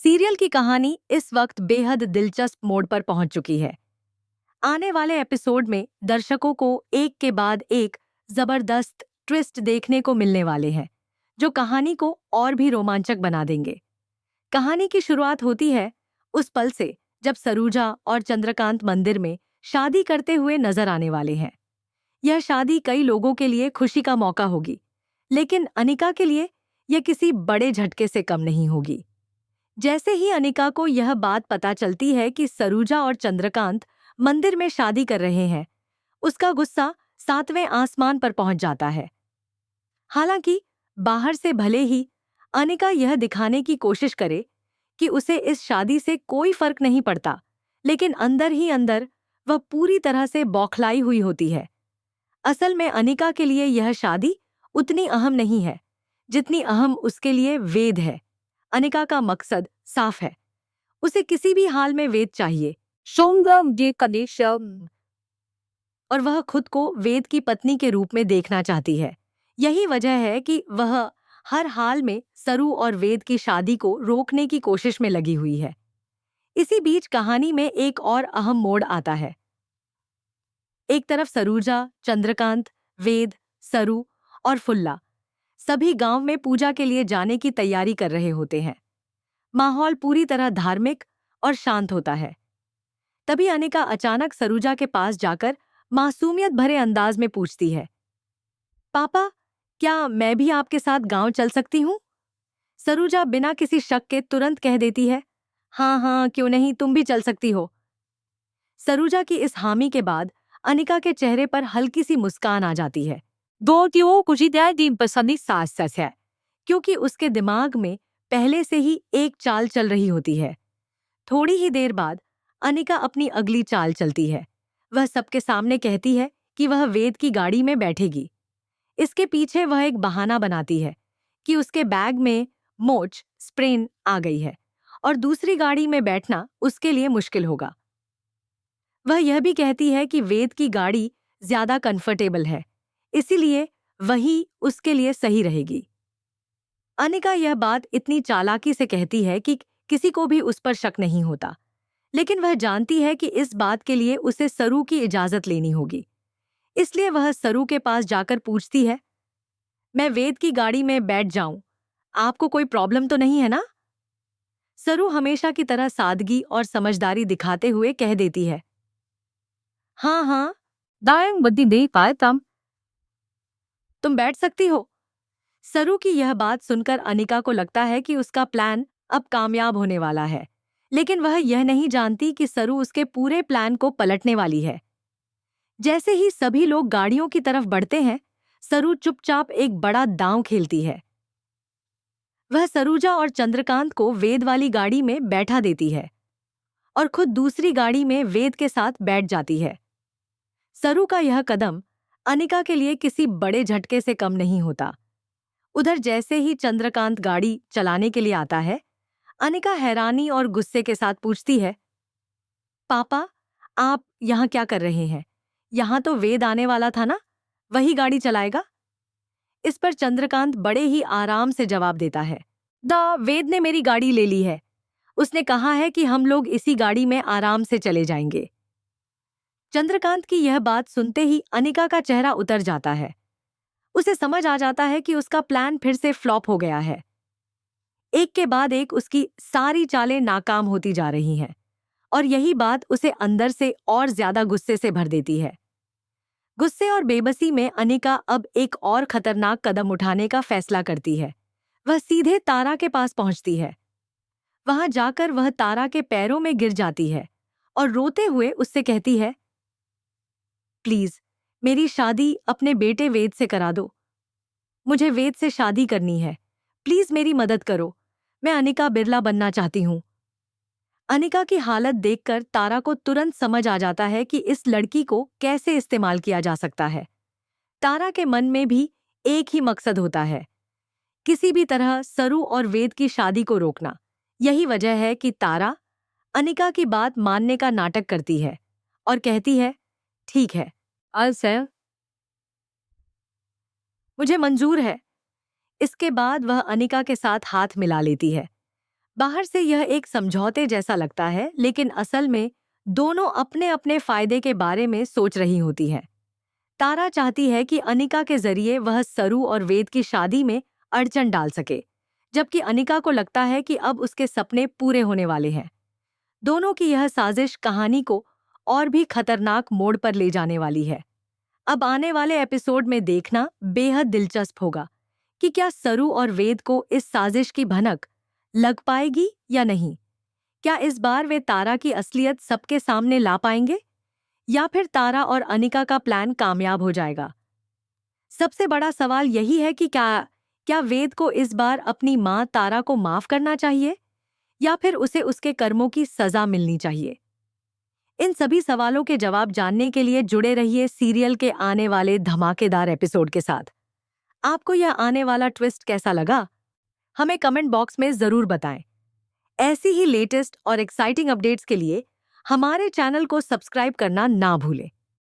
Serial की कहानी इस वक्त बेहद दिलचस्प मोड़ पर पहुंच चुकी है। आने वाले एपिसोड में दर्शकों को एक के बाद एक जबरदस्त ट्विस्ट देखने को मिलने वाले हैं, जो कहानी को और भी रोमांचक बना देंगे। कहानी की शुरुआत होती है उस पल से जब सरूजा और चंद्रकांत मंदिर में शादी करते हुए नजर आने वाले हैं। यह शादी कई लोगों के लिए खुशी का मौका होगी, लेकिन अनिका के लिए यह किसी बड़े झटके से कम नहीं होगी। जैसे ही अनिका को यह बात पता चलती है कि सरूजा और चंद्रकांत मंदिर में शादी कर रहे हैं, उसका गुस्सा 7वें आसमान पर पहुंच जाता है। हालांकि बाहर से भले ही अनिका यह दिखाने की कोशिश करे कि उसे इस शादी से कोई फर्क नहीं पड़ता, लेकिन अंदर ही अंदर वह पूरी तरह से बौखलाई हुई होती है। असल में अनिका के लिए यह शादी उतनी अहम नहीं है जितनी अहम उसके लिए वेद है। अनिका का मकसद साफ है, उसे किसी भी हाल में वेद चाहिए और वह खुद को वेद की पत्नी के रूप में देखना चाहती है। यही वजह है कि वह हर हाल में सरू और वेद की शादी को रोकने की कोशिश में लगी हुई है। इसी बीच कहानी में एक और अहम मोड़ आता है। एक तरफ सरूजा, चंद्रकांत, वेद, सरू और फुल्ला सभी गांव में पूजा के लिए जाने की तैयारी कर रहे होते हैं। माहौल पूरी तरह धार्मिक और शांत होता है। तभी अनिका अचानक सरूजा के पास जाकर मासूमियत भरे अंदाज में पूछती है, पापा, क्या मैं भी आपके साथ गांव चल सकती हूँ? सरूजा बिना किसी शक के तुरंत कह देती है, हाँ हाँ, क्यों नहीं, तुम भी चल सकती हो। सरूजा की इस हामी के बाद अनिका के चेहरे पर हल्की सी मुस्कान आ जाती है, क्योंकि उसके दिमाग में पहले से ही एक चाल चल रही होती है। थोड़ी ही देर बाद अनिका अपनी अगली चाल चलती है। वह सबके सामने कहती है कि वह वेद की गाड़ी में बैठेगी। इसके पीछे वह एक बहाना बनाती है कि उसके बैग में मोच स्प्रेन आ गई है और दूसरी गाड़ी में बैठना उसके लिए मुश्किल होगा। वह यह भी कहती है कि वेद की गाड़ी ज्यादा कंफर्टेबल है, इसीलिए वही उसके लिए सही रहेगी। अनिका यह बात इतनी चालाकी से कहती है कि किसी को भी उस पर शक नहीं होता, लेकिन वह जानती है कि इस बात के लिए उसे सरू की इजाजत लेनी होगी। इसलिए वह सरू के पास जाकर पूछती है, मैं वेद की गाड़ी में बैठ जाऊं, आपको कोई प्रॉब्लम तो नहीं है ना? सरू हमेशा की तरह सादगी और समझदारी दिखाते हुए कह देती है, हाँ हाँ, दायंग बुद्धि दे पाए तुम बैठ सकती हो। सरू की यह बात सुनकर अनिका को लगता है कि उसका प्लान अब कामयाब होने वाला है, लेकिन वह यह नहीं जानती कि सरू उसके पूरे प्लान को पलटने वाली है। जैसे ही सभी लोग गाड़ियों की तरफ बढ़ते हैं, सरू चुपचाप एक बड़ा दांव खेलती है। वह सरूजा और चंद्रकांत को वेद वाली गाड़ी में बैठा देती है और खुद दूसरी गाड़ी में वेद के साथ बैठ जाती है। सरू का यह कदम अनिका के लिए किसी बड़े झटके से कम नहीं होता। उधर जैसे ही चंद्रकांत गाड़ी चलाने के लिए आता है, अनिका हैरानी और गुस्से के साथ पूछती है, पापा, आप यहाँ क्या कर रहे हैं? यहाँ तो वेद आने वाला था ना, वही गाड़ी चलाएगा। इस पर चंद्रकांत बड़े ही आराम से जवाब देता है, वेद ने मेरी गाड़ी ले ली है। उसने कहा है कि हम लोग इसी गाड़ी में आराम से चले जाएंगे। चंद्रकांत की यह बात सुनते ही अनिका का चेहरा उतर जाता है। उसे समझ आ जाता है कि उसका प्लान फिर से फ्लॉप हो गया है। एक के बाद एक उसकी सारी चालें नाकाम होती जा रही हैं और यही बात उसे अंदर से और ज्यादा गुस्से से भर देती है। गुस्से और बेबसी में अनिका अब एक और खतरनाक कदम उठाने का फैसला करती है। वह सीधे तारा के पास पहुंचती है। वहां जाकर वह तारा के पैरों में गिर जाती है और रोते हुए उससे कहती है, प्लीज मेरी शादी अपने बेटे वेद से करा दो। मुझे वेद से शादी करनी है। प्लीज मेरी मदद करो। मैं अनिका बिरला बनना चाहती हूँ। अनिका की हालत देखकर तारा को तुरंत समझ आ जाता है कि इस लड़की को कैसे इस्तेमाल किया जा सकता है। तारा के मन में भी एक ही मकसद होता है, किसी भी तरह सरू और वेद की शादी को रोकना। यही वजह है कि तारा अनिका की बात मानने का नाटक करती है और कहती है, ठीक है, मुझे मंजूर है। इसके बाद वह अनिका के साथ हाथ मिला लेती है। बाहर से यह एक समझौते जैसा लगता है, लेकिन असल में दोनों अपने अपने फायदे के बारे में सोच रही होती हैं। तारा चाहती है कि अनिका के जरिए वह सरू और वेद की शादी में अड़चन डाल सके, जबकि अनिका को लगता है कि अब उसके सपने पूरे होने वाले हैं। दोनों की यह साजिश कहानी को और भी खतरनाक मोड़ पर ले जाने वाली है। अब आने वाले एपिसोड में देखना बेहद दिलचस्प होगा कि क्या सरू और वेद को इस साजिश की भनक लग पाएगी या नहीं। क्या इस बार वे तारा की असलियत सबके सामने ला पाएंगे, या फिर तारा और अनिका का प्लान कामयाब हो जाएगा। सबसे बड़ा सवाल यही है कि क्या क्या वेद को इस बार अपनी मां तारा को माफ करना चाहिए, या फिर उसे उसके कर्मों की सजा मिलनी चाहिए। इन सभी सवालों के जवाब जानने के लिए जुड़े रहिए सीरियल के आने वाले धमाकेदार एपिसोड के साथ। आपको यह आने वाला ट्विस्ट कैसा लगा, हमें कमेंट बॉक्स में जरूर बताएं। ऐसी ही लेटेस्ट और एक्साइटिंग अपडेट्स के लिए हमारे चैनल को सब्सक्राइब करना ना भूलें।